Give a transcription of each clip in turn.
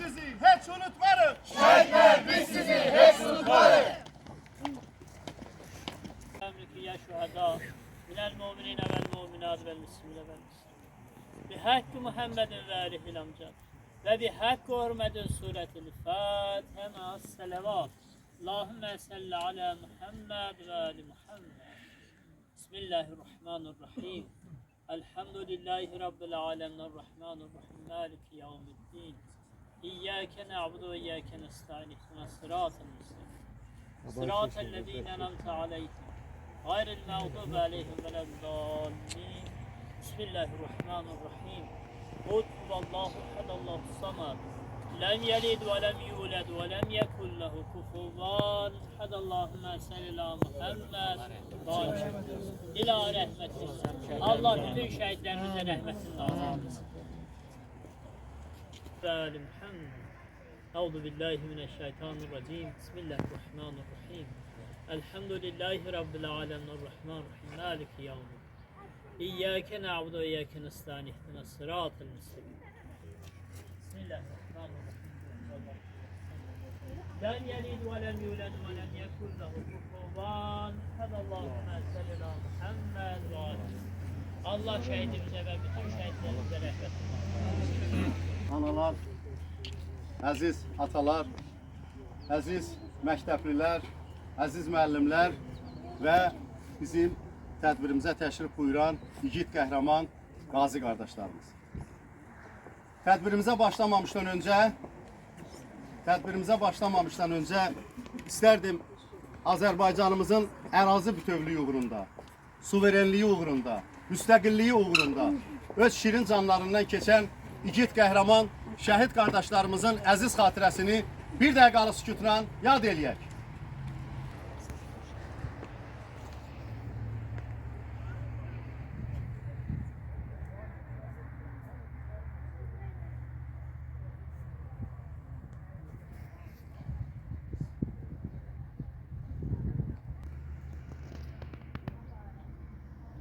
sizi hiç unutmarız. Şehitler biz sizi hiç unutmarız. Ya şuhada minel mu'minine vel mu'minat vel müslimine vel müslimin. Bihakkı Muhammedin ve aleyhil amcad. Ve bihakkı hürmedin suretil Fatiha ma'as selavat. Allahümme salli ala Muhammed ve ali Muhammed. Bismillahirrahmanirrahim. Elhamdülillahi Rabbil alemin. Rahmanirrahim. Maliki yevmiddin. İyyâke na'budu ve iyyâke nesta'in. İhdina sıratel müslim. Sıratellezîne en'amte aleyhim. Gayril mağdubi aleyhim veleddallin. Bismillahirrahmanirrahim. Kul huvallahu ehad Allahu samad. Lem yelid ve lem yulad ve lem yekun lehu kufuven ehad. Allahümme salli ala Muhammed ve ila rahmetin. Allah bütün şehitlerimize rahmetini nasip etsin. Ve Muhammed. Euzu billahi mineşşeytanirracim. Bismillahirrahmanirrahim. Elhamdülillahi Rabbil alemin. Rahmanirrahim. Maliki yevmiddin. İyyâke na'budu ve iyyâke nestaîn. İhdina sıratel müslim. Bismillahirrahmanirrahim. Lem yelid ve lem yulad ve lem yekun lehu kufuven ehad. Allahümme salli ala Muhammed ve ali. Allah şehidimize ve bütün şehitlerimize rahmetini nasip. Analar, əziz atalar, əziz məktəblilər, əziz müəllimlər və bizim tədbirimizə təşrif buyuran igid qəhrəman qazi qardaşlarımız. Tədbirimizə başlamamışdan öncə istərdim Azərbaycanımızın ərazi bütövlüyü uğrunda, suverenliyi uğrunda, müstəqilliyi uğrunda öz şirin canlarından keçən igid qəhrəman şəhid qardaşlarımızın əziz xatirəsini bir dəqiqəlik sükutla yad eləyək.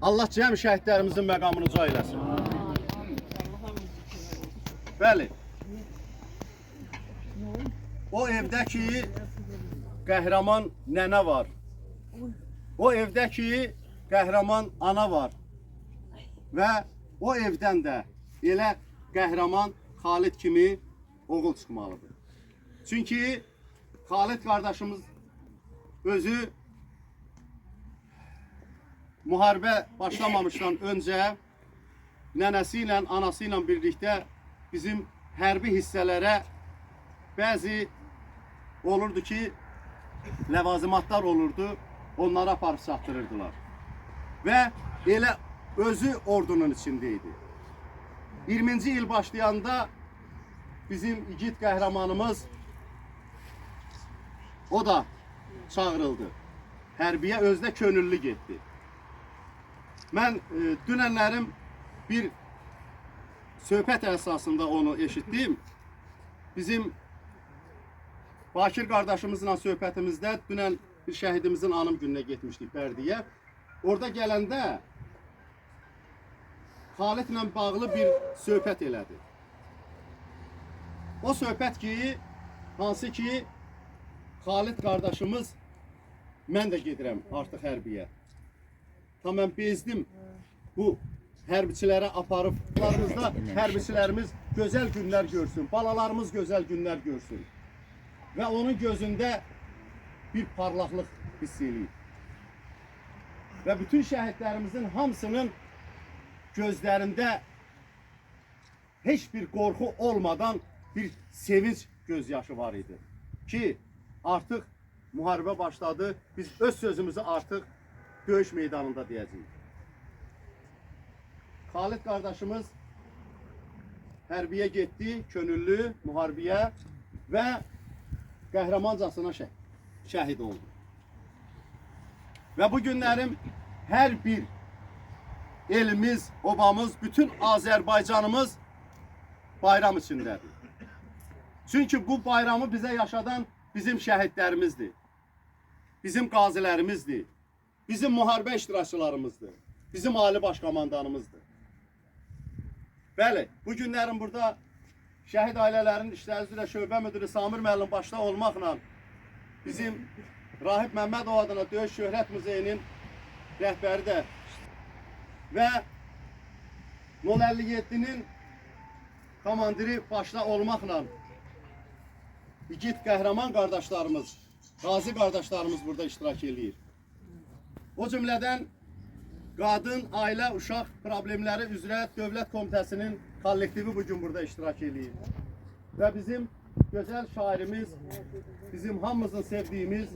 Allah cəm şəhidlərimizin məqamını uca eləsin. Bəli. O evdə ki qəhrəman nənə var. O evdə ki qəhrəman ana var. Və o evdən də elə qəhrəman Xalid kimi oğul çıxmalıdır. Çünki Xalid qardaşımız özü müharibə başlamamışdan öncə nənəsi ilə, anası ilə birlikdə bizim hərbi hissələrə bəzi olurdu ki, ləvazimatlar olurdu, onlara aparıb çatdırırdılar. Və elə özü ordunun içindeydi. 20-ci il başlayanda bizim igid qəhrəmanımız o da çağırıldı. Hərbiyə özdə könüllü getdi. Mən dünənlərim bir söhbət əsasında onu eşitdim. Bizim Bakir qardaşımızla söhbətimizdə dünən bir şəhidimizin anım gününə getmişdik Bərdiyə. Orada gələndə Xalidlə bağlı bir söhbət elədi. O söhbət ki, hansı ki Xalid qardaşımız mən də gedirəm artıq hərbiyə. Tam mən bezdim bu hərbiçilərə aparıb, hərbiçilərimiz gözəl günlər görsün, balalarımız gözəl günlər görsün. Və onun gözündə bir parlaqlıq hiss eləyib. Və bütün şəhidlərimizin hamısının gözlərində heç bir qorxu olmadan bir sevinç gözyaşı var idi. Ki artıq müharibə başladı, biz öz sözümüzü artıq döyüş meydanında deyəcəyik. Xalid qardaşımız hərbiyə getdi, könüllü müharibəyə və qəhrəmancasına şəhid oldu. Və bu günlərim hər bir elimiz, obamız, bütün Azərbaycanımız bayram içindədir. Çünki bu bayramı bizə yaşadan bizim şəhidlərimizdir, bizim qazilərimizdir, bizim müharibə iştirakçılarımızdır, bizim ali baş komandanımızdır. Bəli, bu günlərin burada şəhid ailələrinin İşləri üzrə şöbə müdiri Samir müəllim başda olmaqla bizim Rahib Məmmədov adına Döyüş Şöhrət Muzeyinin rəhbəri də və 057-nin komandiri başda olmaqla igid qəhrəman qardaşlarımız, qazi qardaşlarımız burada iştirak edir. O cümlədən qadın, ailə, uşaq problemləri üzrə Dövlət Komitəsinin kollektivi bugün burada iştirak edir. Və bizim gözəl şairimiz, bizim hamımızın sevdiyimiz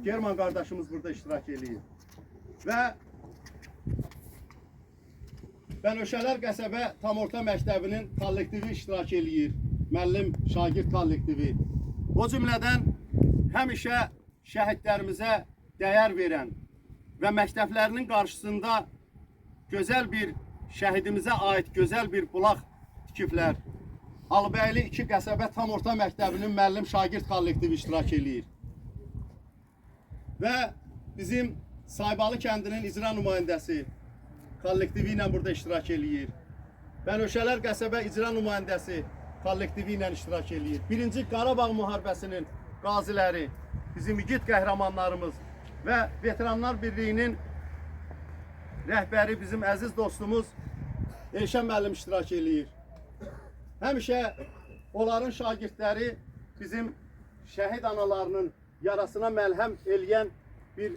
German qardaşımız burada iştirak edir. Və Bənövşələr qəsəbə tam orta məktəbinin kollektivi iştirak edir. Müəllim şagird kollektivi. O cümlədən həmişə şəhidlərimizə dəyər verən və məktəblərinin qarşısında gözəl bir şəhidimizə aid gözəl bir bulaq tikiblər. Alıbəyli 2 qəsəbə tam orta məktəbinin müəllim şagird kollektivi iştirak edir. Və bizim Saybalı kəndinin icra nümayəndəsi kollektivi ilə burada iştirak edir. Bənövşələr qəsəbə icra nümayəndəsi kollektivi ilə iştirak edir. 1-ci Qarabağ müharibəsinin qaziləri, bizim igid qəhrəmanlarımız və Veteranlar Birliyinin rəhbəri bizim əziz dostumuz Elşən müəllim iştirak edir. Həmişə onların şagirdləri bizim şəhid analarının yarasına məlhəm eləyən bir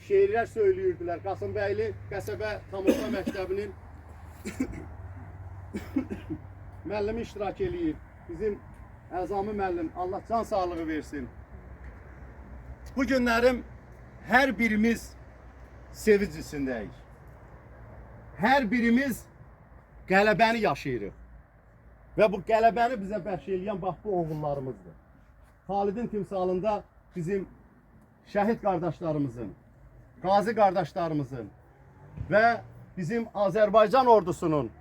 şeirlər söyləyirdilər. Qasımbəyli qəsəbə tam orta məktəbinin müəllimi iştirak edir. Bizim Əzami müəllim, Allah can sağlığı versin. Bu günlərim hər birimiz sevinc içindəyik. Hər birimiz qələbəni yaşayırıq. Və bu qələbəni bizə bəxş eləyən bax bu oğullarımızdır. Xalidin timsalında bizim şəhid qardaşlarımızın, qazi qardaşlarımızın və bizim Azərbaycan ordusunun,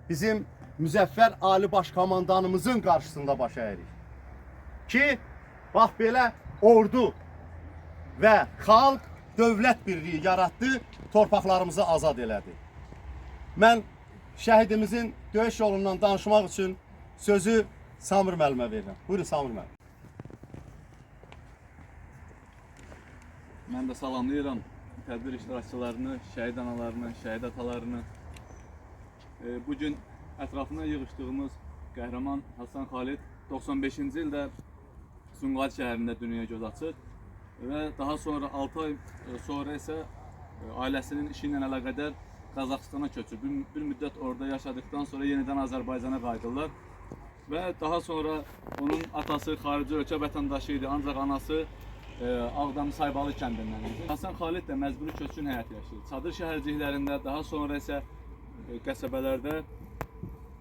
bizim Müzəffər Ali Baş Komandanımızın qarşısında baş əyirik. Ki, bax belə ordu və xalq dövlət birliyi yaratdı, torpaqlarımızı azad elədi. Mən şəhidimizin döyüş yolundan danışmaq üçün sözü Samir müəllimə verirəm. Buyurun Samir müəllim. Mən də salamlayıram tədbir iştirakçılarını, şəhid analarını, şəhid atalarını. Bugün ətrafına yığışdığımız qəhrəman Hasan Xalid 95-ci ildə Sumqayıt şəhərində dünyaya göz açır və daha sonra 6 ay sonra isə ailəsinin işi ilə əlaqədar Qazaxıstana köçür. Bir müddət orada yaşadıktan sonra yenidən Azərbaycana qayıdırlar və daha sonra onun atası xarici ölkə vətəndaşı idi, ancaq anası Ağdam Saybalı kəndindən idi. Hasan Xalid də məcburi köçkün həyat yaşayır. Çadır şəhərciklərində, daha sonra isə qəsəbələrdə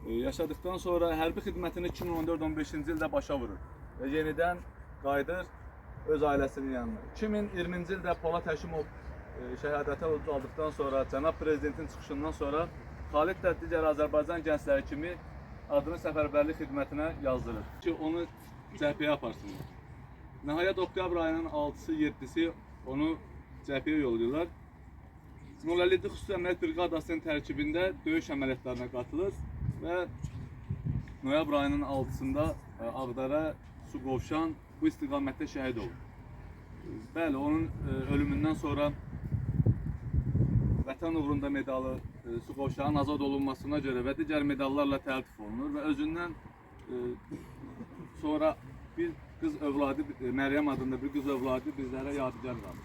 yaşadıktan sonra hərbi xidmətini 2014-15-ci ildə başa vurur və yenidən qayıdır öz ailəsinin yanına. 2020-ci ildə Polad Həşimov şəhadətə aldıqdan sonra, Cənab Prezidentin çıxışından sonra Xalid də digər Azərbaycan gəncləri kimi adını səfərbərlik xidmətinə yazdırır ki, onu cəbhəyə aparsınlar. Nəhayət oktyabr ayının 6-sı, 7-si onu cəbhəyə yollayırlar. 057 xüsusi əməliyyat briqadasının tərkibində döyüş əməliyyatlarına qatılır və noyabr ayının 6-sında Ağdara, Suqovşan bu istiqamətdə şəhid olur. Bəli, onun ölümündən sonra Vətən uğrunda medalı Suqovşanın azad olunmasına görə və digər medallarla təltif olunur və özündən sonra bir qız övladı, Məryəm adında bir qız övladı bizlərə yadigar qalır.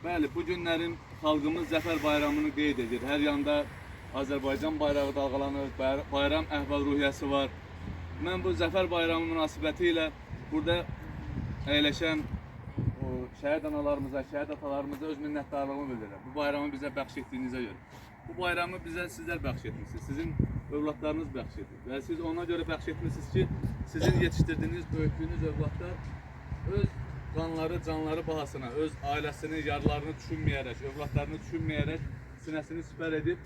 Bəli, bu günlərin xalqımız Zəfər bayramını qeyd edir. Hər yanda Azərbaycan bayrağı dalğalanır, bayram əhval-ruhiyyəsi var. Mən bu Zəfər bayramı münasibəti ilə burada əyləşən şəhid analarımıza, şəhid atalarımıza öz minnətdarlığımı bildirirəm. Bu bayramı bizə bəxş etdiyinizə görə. Bu bayramı bizə sizlər bəxş etmişsiniz, sizin övladlarınız bəxş edir. Və siz ona görə bəxş etmişsiniz ki, sizin yetişdirdiyiniz, böyütdüyünüz övladlar öz qanları, canları bahasına, öz ailəsinin yarlarını düşünməyərək, övladlarını düşünməyərək sinəsini sipər edib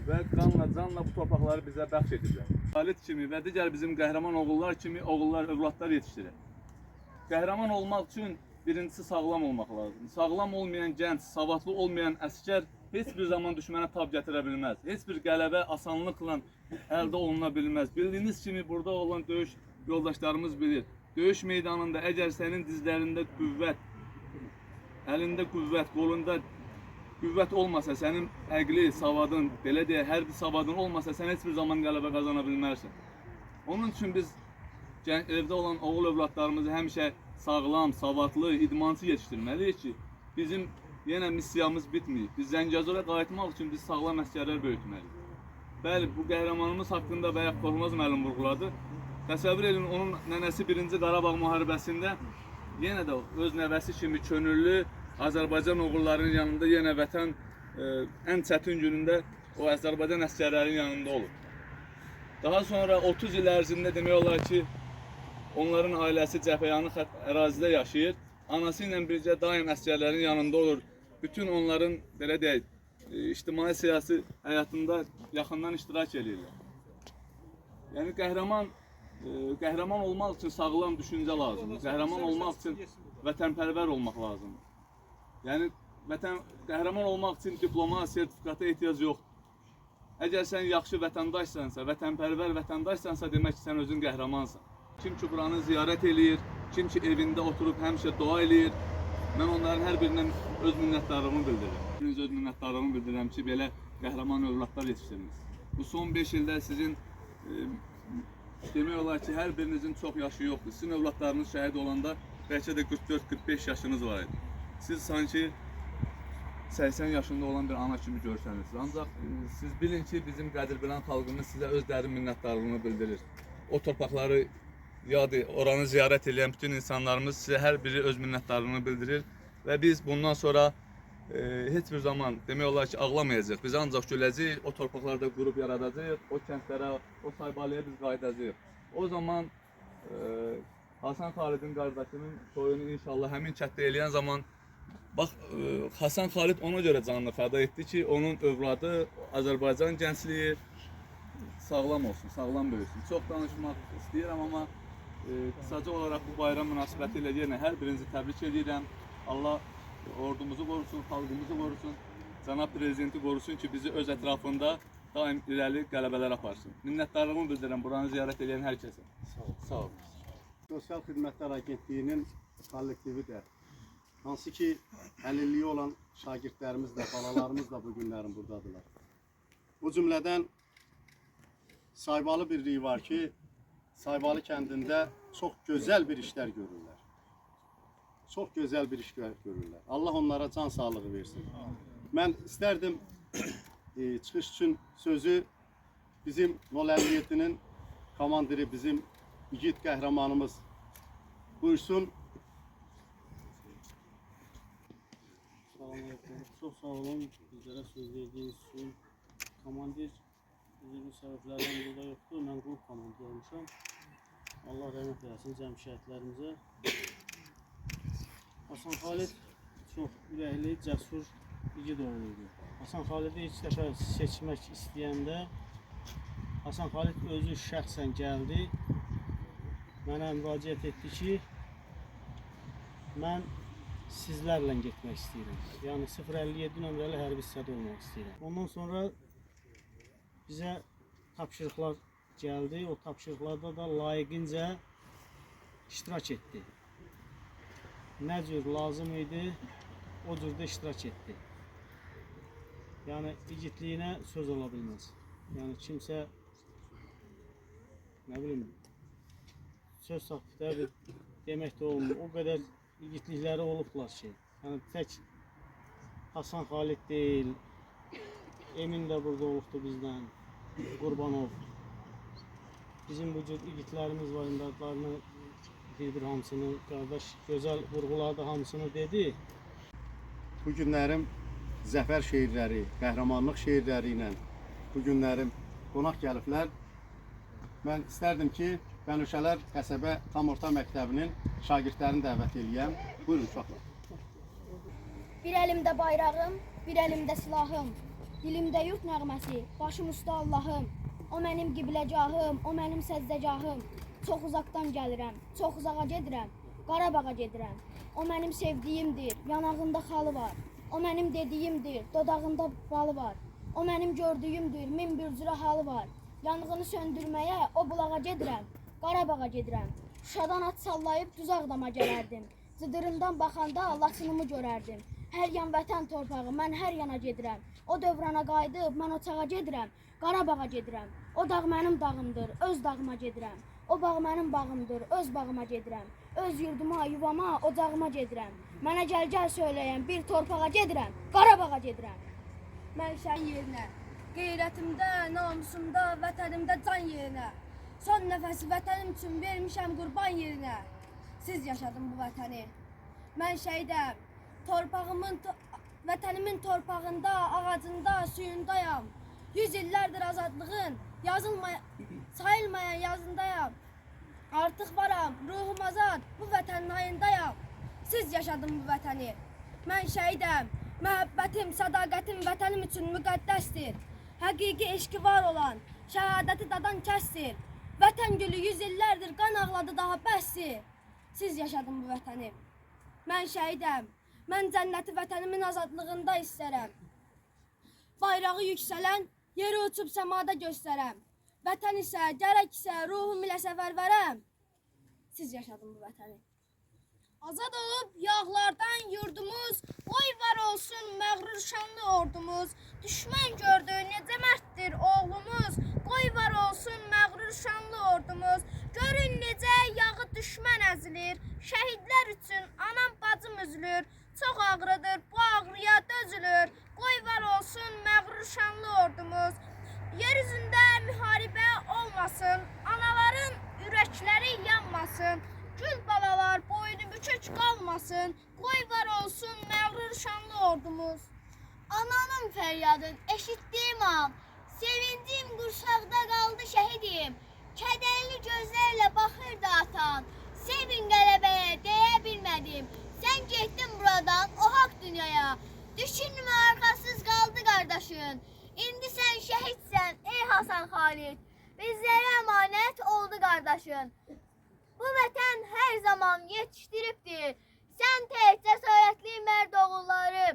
və qanla, canla bu torpaqları bizə bəxş ediblər. Xalid kimi və digər bizim qəhrəman oğullar kimi övladlar yetişdirir. Qəhrəman olmaq üçün birincisi sağlam olmaq lazım. Sağlam olmayan gənc, savadlı olmayan əskər heç bir zaman düşmənə tab gətirə bilməz. Heç bir qələbə asanlıqla əldə oluna bilməz. Bildiyiniz kimi burada olan döyüş yoldaşlarımız bilir. Döyüş meydanında əgər sənin dizlərində qüvvət, əlində qüvvət, qolunda qüvvət olmasa, sənin əqli, savadın, belə deyə, hərbi savadın olmasa, sən heç bir zaman qələbə qazana bilmərsən. Onun üçün biz evdə olan oğul övladlarımızı həmişə sağlam, savadlı, idmançı yetişdirməliyik ki, bizim yenə missiyamız bitməyib. Biz Zəngəzura qayıtmaq üçün biz sağlam əsgərlər böyütməliyik. Bəli, bu qəhrəmanımız haqqında bayaq Korkmaz müəllim vurğuladı. Təsəvvür edin, onun nənəsi 1-ci Qarabağ müharibəsində yenə də öz nəvəsi kimi könüllü Azərbaycan oğullarının yanında yenə vətən ən çətin günündə o Azərbaycan əsgərlərinin yanında olur. Daha sonra 30 il ərzində demək olar ki, onların ailəsi cəbhəyanı ərazidə yaşayır. Anası ilə bircə daim əsgərlərin yanında olur. Bütün onların, belə deyək, ictimai siyasi həyatında yaxından iştirak edirlər. Yəni qəhrəman olmaq üçün sağlam düşüncə lazımdır. Qəhrəman olmaq üçün vətənpərvər olmaq lazımdır. Yəni qəhrəman olmaq üçün diploma, sertifikata ehtiyac yoxdur. Əgər sən yaxşı vətəndaşsansa, vətənpərvər vətəndaşsansa, demək ki, sən özün qəhrəmansan. Kim ki buranı ziyarət eləyir, kim ki evində oturub həmişə dua eləyir, mən onların hər birindən öz minnətdarlığımı bildirirəm. Hepiniz öz minnətdarlığımı bildirirəm ki, belə qəhrəman övladlar yetişdirdiniz. Bu son 5 ildə sizin demək olar ki, hər birinizin çox yaşı yoxdur. Sizin övladlarınız şəhid olanda bəlkə də 44-45 yaşınız var idi. Siz sanki 80 yaşında olan bir ana kimi görsəniz. Ancaq siz bilin ki, bizim qədirbilən xalqımız sizə öz dərin minnətdarlığını bildirir. O torpaqları oranı ziyarət edən bütün insanlarımız sizə hər biri öz minnətdarlığını bildirir və biz bundan sonra heç bir zaman demək olar ki, ağlamayacaq. Biz ancaq güləcəyik, o torpaqlarda qrup yaradacağıq, o kəndlərə, o saybalıya biz qayıdacağıq. O zaman Hasan Xalidin qardaşının soyunu inşallah həmin kənddə eləyən zaman bax, Hasan Xalid ona görə canını fəda etdi ki, onun övladı Azərbaycan gəncliyi sağlam olsun, sağlam böyüsün. Çox danışmaq istəyirəm, amma qısaca olaraq bu bayram münasibəti ilə yenə hər birinizi təbrik edirəm. Allah ordumuzu qorusun, xalqımızı qorusun, cənab prezidenti qorusun ki, bizi öz ətrafında daim irəli qələbələr aparsın. Minnətdarlığımı bildirirəm buranı ziyarət edən hər kəsə. Sağ olun. Sosial Xidmətlər Agentliyinin kollektivi də, hansı ki, əlilliyi olan şagirdlərimiz də, balalarımız da bu günlərin buradadılar. Bu cümlədən Saybalı birliyi var ki, Saybalı kəndində çox gözəl bir işlər görürlər. Çox gözəl bir iş görürlər. Allah onlara can sağlığı versin. Mən istərdim çıxış üçün sözü bizim 057-nin komandiri, bizim igid qəhrəmanımız buyursun. Çok sağ olun bizlere söz verdiğiniz için. Komandir bizim sebeplerden burada yoktu. Ben grup komandir olmuşam. Allah rahmet eylesin cəmşəhidlərimizə. Hasan Xalid çok ürəkli, cəsur, igid oğluydu. Hasan Xalid'i ilk dəfə seçmək istəyəndə Hasan Xalid özü şəxsən gəldi. Mənə müraciət etdi ki, mən sizlərlə getmək istəyirəm. Yəni 057 nömrəli hərbi hissədə olmaq istəyirəm. Ondan sonra bizə tapşırıqlar gəldi. O tapşırıqlarda da layiqincə iştirak etdi. Nə cür lazım idi, o cürdə iştirak etdi. Yəni igidliyinə söz ola bilməz. Yəni kimsə nə bilim söz saxtı demək də olmur. O qədər igidlikləri olublar ki, yəni tək Hasan Xalid deyil, Emin də burada olubdu bizdən, Qurbanov. Bizim bu cür igidlərimiz var, imdadlarını bir hamısını, qardaş gözəl vurğuladı, hamısını dedi. Bu günlərim zəfər şeirləri, qəhrəmanlıq şeirləri ilə bu günlərim qonaq gəliblər. Mən istərdim ki, Bənövşələr Qəsəbə Tam Orta Məktəbinin şagirdlərini dəvət eləyəm. Buyurun uşaqlar. Bir əlimdə bayrağım, bir əlimdə silahım, dilimdə yurt nəğməsi, başım üstə Allahım. O mənim qibləgahım, o mənim səzdəgahım. Çox uzaqdan gəlirəm, çox uzağa gedirəm, Qarabağa gedirəm. O mənim sevdiyimdir, yanağında xalı var. O mənim dediyimdir, dodağında balı var. O mənim gördüyümdür, min bir cürə halı var. Yanğını söndürməyə o bulağa gedirəm, Qarabağa gedirəm. Şuşadan at sallayıb Düzağdama gələrdim. Cıdırından baxanda Laçınımı görərdim. Hər yan vətən torpağı, mən hər yana gedirəm. O dövrana qayıdıb, mən o çağa gedirəm, Qarabağa gedirəm. O dağ mənim dağımdır, öz dağıma gedirəm. O bağ mənim bağımdır, öz bağıma gedirəm. Öz yurduma, yuvama, ocağıma gedirəm. Mənə gəl söyləyən bir torpağa gedirəm, Qarabağa gedirəm. Mənşən yerinə, qeyrətimdə, namusumda, vətənimdə can yerinə. Son nəfəsi vətənim üçün vermişəm qurban yerinə. Siz yaşadın bu vətəni. Mən şəhidəm, vətənimin torpağında, ağacında, suyundayam. 100 illərdir azadlığın, sayılmayan yazındayam. Artıq varam, ruhum azad, bu vətənin hayındayam. Siz yaşadın bu vətəni. Mən şəhidəm, məhəbbətim, sədaqətim vətənim üçün müqəddəsdir. Həqiqi eşki var olan, şəhadəti dadan kəsdir. Vətən gülü 100 illərdir qan ağladı daha bəsdir. Siz yaşadın bu vətəni. Mən şəhidəm, mən cənnəti vətənimin azadlığında istərəm. Bayrağı yüksələn, yeri uçub səmada göstərəm. Vətən isə, gərək isə ruhum ilə səfərvərəm. Siz yaşadın bu vətəni. Azad olub yağlardan yurdumuz, qoy var olsun məğrur şanlı ordumuz. Düşmən gördü necə mərddir oğlumuz, qoy var olsun məğrur şanlı ordumuz. Görün necə yağı düşmən əzilir, şəhidlər üçün anam bacım üzülür. Çox ağrıdır, bu ağrıya dözülür, qoy var olsun məğrur şanlı ordumuz. Yer üzündə müharibə olmasın, anaların ürəkləri yanmasın. Gül balalar boynu bükük qalmasın, qoy var olsun məğrur şanlı ordumuz. Ananın fəryadın eşitdiyim an, sevincim qursaqda qaldı şəhidim. Kədərli gözlərlə baxırdı atan, sevin qələbəyə deyə bilmədim. Sən getdin buradan o haqq dünyaya, düşünmə arxasız qaldı qardaşın. İndi sən şəhidsən ey Hasan Xalid, bizlərə əmanət oldu qardaşın. Bu vətən hər zaman yetişdiribdir, sən tək cəsarətli mərd oğulları.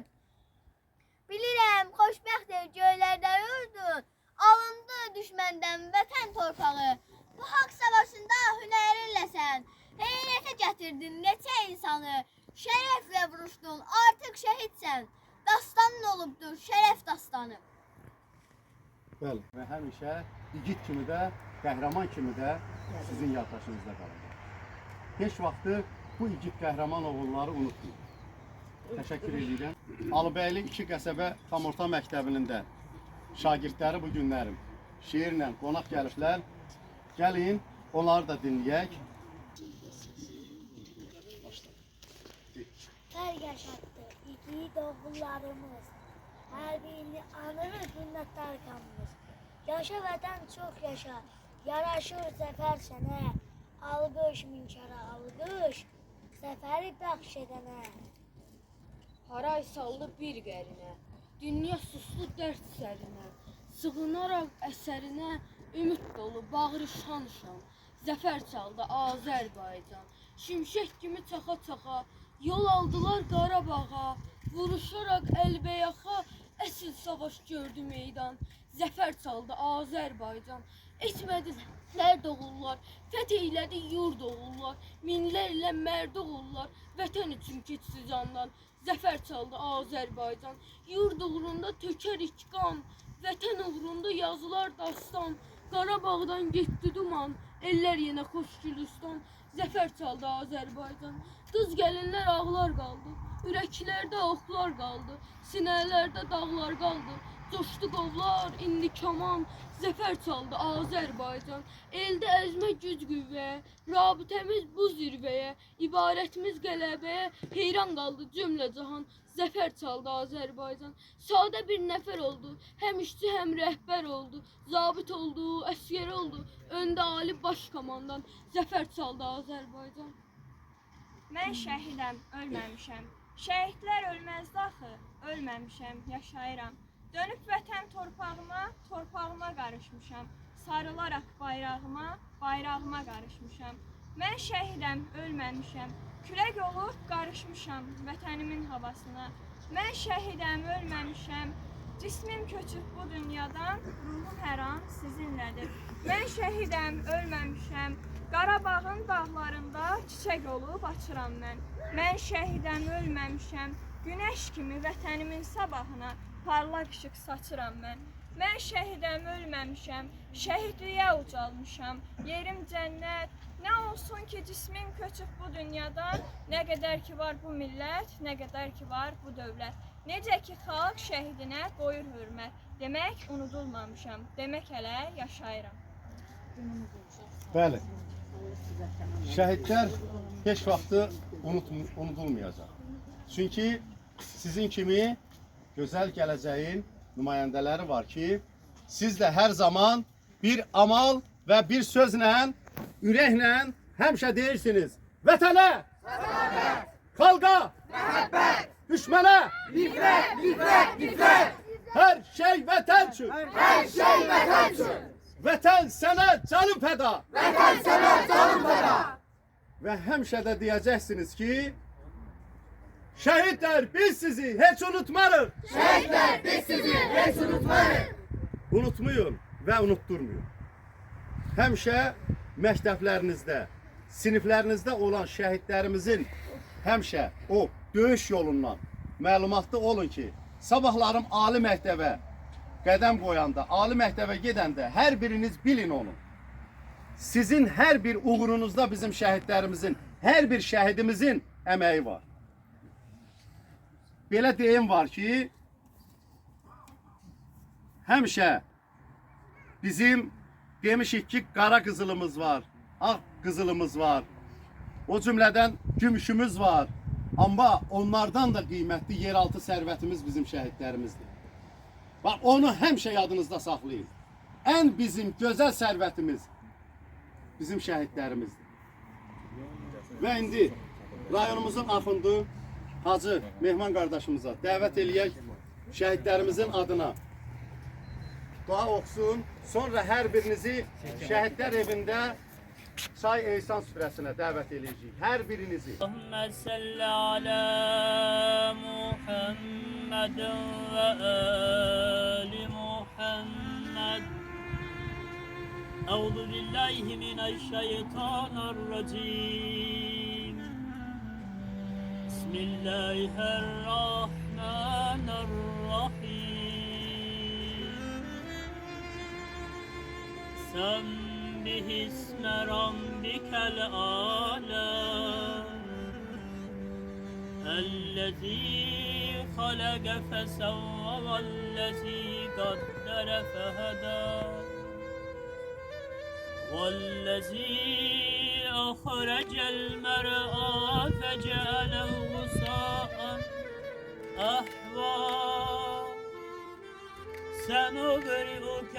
Bilirəm, xoşbəxtdir göylərdə yurdun, alındı düşməndən vətən torpağı. Bu haqq savaşında hünərinlə sən, heyrətə gətirdin neçə insanı. Şərəflə vuruşdun, artıq şəhidsən, dastanın olubdur şərəf dastanı. Bəli, və həmişə igid kimi də, qəhrəman kimi də sizin yaddaşınızda qalacaq. Heç vaxtı bu igid qəhrəman oğulları unutmayın. Təşəkkür edirəm. Alıbəyli 2 qəsəbə tam orta məktəbinin də şagirdləri bu günlərim şeirlə qonaq gəliblər. Gəlin, onları da dinləyək. Hər yaşatdı igid oğullarımız, hər birini anırır minnətdar qanımız. Yaşa vətən çox yaşa, yaraşır zəfər sənə, alqış minkara alqış, zəfəri bəxş edənə. Haray saldı bir qərinə, dünya susdu dərd sərinə. Sığınaraq əsərinə, ümid dolu bağrı şan-şan. Zəfər çaldı Azərbaycan, şimşək kimi çaxa-çaxa. Yol aldılar Qarabağa, vuruşaraq əlbəyaxa. Əsl savaş gördü meydan, zəfər çaldı Azərbaycan. Etmədilər doğullar, fəth eylədi yurd oğullar. Minlərlə mərd oğullar, vətən üçün keçdi candan. Zəfər çaldı Azərbaycan, yurd uğrunda tökərik qan. Vətən uğrunda yazılar dastan. Qarabağdan getdi duman, ellər yenə xoş Gülüstan. Zəfər çaldı Azərbaycan, qız gəlinlər ağlar qaldı. Ürəklərdə oxlar qaldı, sinələrdə dağlar qaldı. Coşdu qovlar, indi kaman, zəfər çaldı Azərbaycan. Eldə əzmə güc qüvvəyə, rabitəmiz bu zirvəyə. İbarətimiz qələbəyə, heyran qaldı cümlə cahan. Zəfər çaldı Azərbaycan. Sadə bir nəfər oldu, həm işçi, həm rəhbər oldu. Zabit oldu, əsgər oldu, öndə ali baş komandan. Zəfər çaldı Azərbaycan. Mən şəhidəm, ölməmişəm. Şəhidlər ölməzdi axı, ölməmişəm, yaşayıram. Dönüb vətən torpağıma qarışmışam. Sarılaraq bayrağıma qarışmışam. Mən şəhidəm, ölməmişəm. Külək olub qarışmışam vətənimin havasına. Mən şəhidəm, ölməmişəm. Cismim köçüb bu dünyadan, ruhum hər an sizinlədir. Mən şəhidəm, ölməmişəm. Qarabağın dağlarında çiçək olub açıram mən. Mən şəhidəm, ölməmişəm. Günəş kimi vətənimin sabahına parlaq işıq saçıram mən. Mən şəhidəm, ölməmişəm. Şəhidliyə ucalmışam. Yerim cənnət. Nə olsun ki, cismim köçüb bu dünyadan, nə qədər ki var bu millət, nə qədər ki var bu dövlət. Necə ki xalq şəhidinə qoyur hörmət. Demək unudulmamışam. Demək hələ yaşayıram. Bəli. Şəhidlər heç vaxtı unudulmayacaq. Çünki sizin kimi gözəl gələcəyin nümayəndələri var ki, siz də hər zaman bir amal və bir sözlə, ürəklə həmişə deyirsiniz. Vətənə, xalqa, düşmənə, hər şey vətən üçün. Vətən sənə canım fəda. Və həmişə də deyəcəksiniz ki, şəhidlər biz sizi heç unutmarıq. Unutmayın və unutturmayın. Həmişə məktəblərinizdə, siniflərinizdə olan şəhidlərimizin həmişə o döyüş yolundan məlumatlı olun ki, sabahlarım ali məktəbə qədəm qoyanda, ali məktəbə gedəndə hər biriniz bilin onu. Sizin hər bir uğurunuzda bizim şəhidlərimizin, hər bir şəhidimizin əməyi var. Belə deyim var ki, həmişə bizim demişik ki, qara qızılımız var, ağ qızılımız var, o cümlədən gümüşümüz var. Amma onlardan da qiymətli yeraltı sərvətimiz bizim şəhidlərimizdir. Bax, onu həmişə yadınızda saxlayın. Ən bizim gözəl sərvətimiz bizim şəhidlərimizdir. Və indi rayonumuzun axındı Hacı Mehman qardaşımıza dəvət eləyək, şəhidlərimizin adına dua oxusun. Sonra hər birinizi şəhidlər evində çay ehsan süfrəsinə dəvət eləyəcəyik. Hər birinizi. Allahümme salli ala Muhammed ve ali Muhammed. Euzu billahi mineşşeytanirracim. Bismillahirrahmanirrahim. Sembih isme rabbikel âlâ. Ellezî halage fesevve vellezî kaddere fehedâ. والذي أخرج المرعى فجعله غثاء أحوى سنقرئك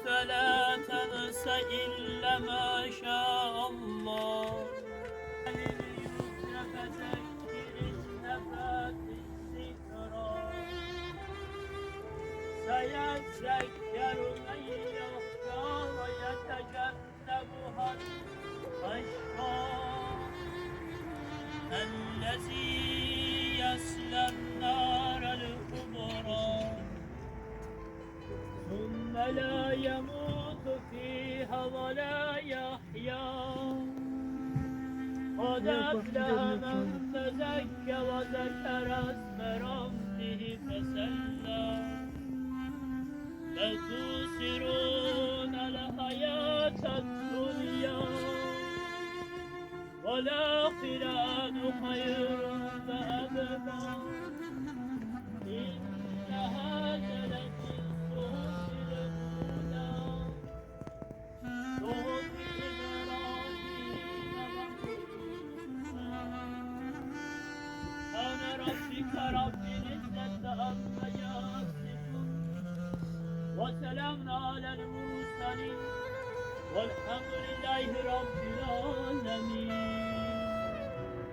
فلا تنس إلا ما شاء الله فذكر النفات الذكرى سيذكر من يخشى ويتجنبها الأشقى الذي يصلى النار الكبرى ثم لا يموت فيها ولا يحيا قد أفلح من تزكى وذكر اسم ربه فصلى بل تؤثرون الحياة الدنيا والآخرة خير وأبقى إن هذا لفي الصحف الأولى صحف إبراهيم وموسى أنا ربك رب العزة عما يصفون وسلام على المرسلين والحمد لله رب العالمين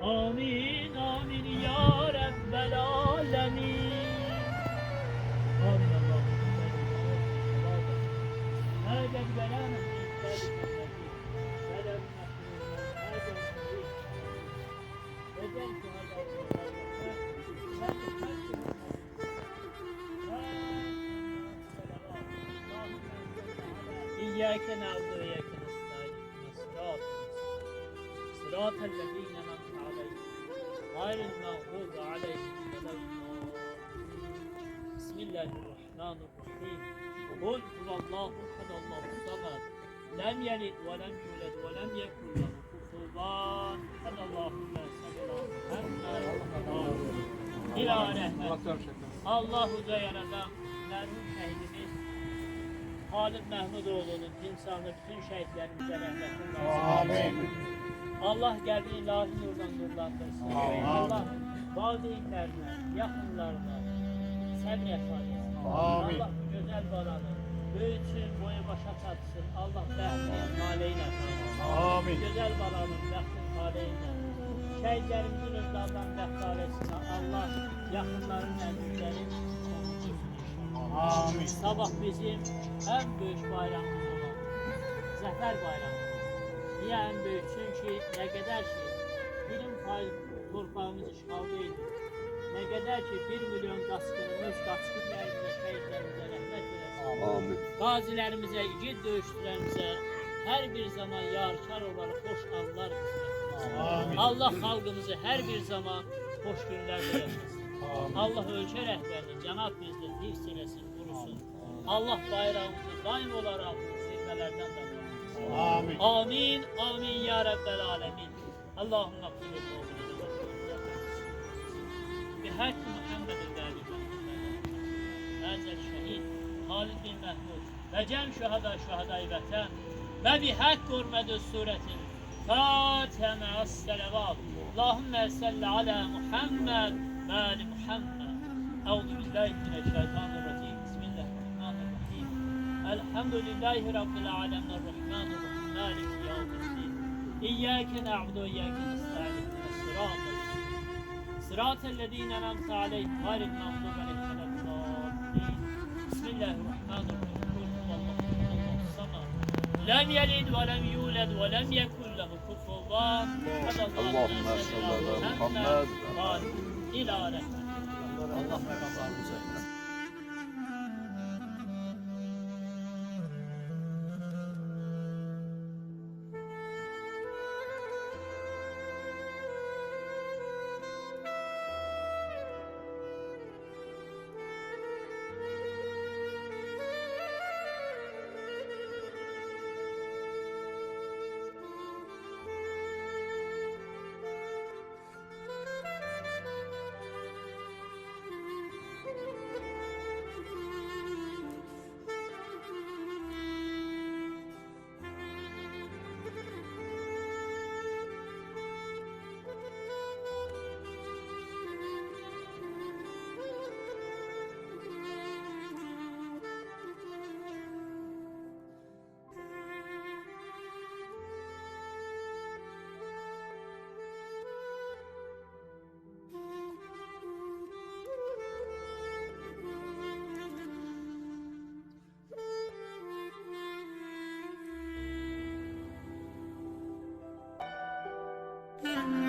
آمين آمين يا رب العالمين آمين اللهم هذا الكلام من كتابك الذي سلام هذا النبي وجدت هذا İyyâke na'budu ve iyyâke nestaîn. Sıratal lezîne en'amte aleyhim. Gayril mağdûbi aleyhim veleddâllîn. Bismillahirrahmanirrahim. Kul huvallahu ehad, Allahu samed. Lem yelid ve lem yulad ve lem yekun lehu kufuven ehad. Allahümme salli ala Muhammed. İlâ rehmet. Allahu yaradan merhum şehidimiz Halid Məhmudoğlu'nun timsalını bütün şehitlerimize rahmetin Amin. Allah gəlbini ilahi nurdan nurlandırsın. Allah valideynlerine, yakınlarına səbr etsin. Allah bu güzel balanı büyütsün, boyu başa çatsın. Allah bəxtin maleyle tanısın. Güzel balanın bəxtin maleyle. Şehitlerimizin övladlarını bəxt ailesine Allah yakınların əzizlərin Amin. Sabah bizim en büyük bayramımız olan Zafer Bayramımız. Niye en büyük? Çünkü ne kadar ki birim faiz torpağımız işgal değil. Ne kadar ki 1 milyon qaçqınımız qaçqınlarımıza, şehitlerimize rahmet eylesin. Amin. Gazilerimize, igid döyüşçülerimize her bir zaman yarkar olarak hoş anlar kısmet. Amin. Allah halkımızı her bir zaman hoş günlerle yaşasın. Allah ölçü rehberini Cenab-ı bizden hifz eylesin, korusun. Allah bayrağımızı daim olarak zirvelerden de korusun. Amin. Amin, amin ya Rabbel alemin. Allahümme kulü mu'minine ve kulü Bihakkı Muhammed'in değerli Hazel şehid Halid bin Mehmud ve cem şuhadayı vətən ve bihak hürmeti suretin Fatiha me'as selavat. Allahümme salli ala Muhammed ve ali Muhammed. Euzu billahi mineşşeytanirracim. Bismillahirrahmanirrahim. Elhamdülillahi rabbil alamin errahmanirrahim. Maliki yevmiddin. İyyâke na'budu ve iyyâke nestaîn. Sıratellezîne en'amte aleyhim gayril mağdûbi aleyhim veleddâllîn. Bismillahirrahmanirrahim. Kul huvallahu samed. Lem yelid ve lem yulad ve lem yekun lehu kufuven ehad. Allahümme salli ala Muhammed. İlâ rehmet. Allah merhabalar. Thank you.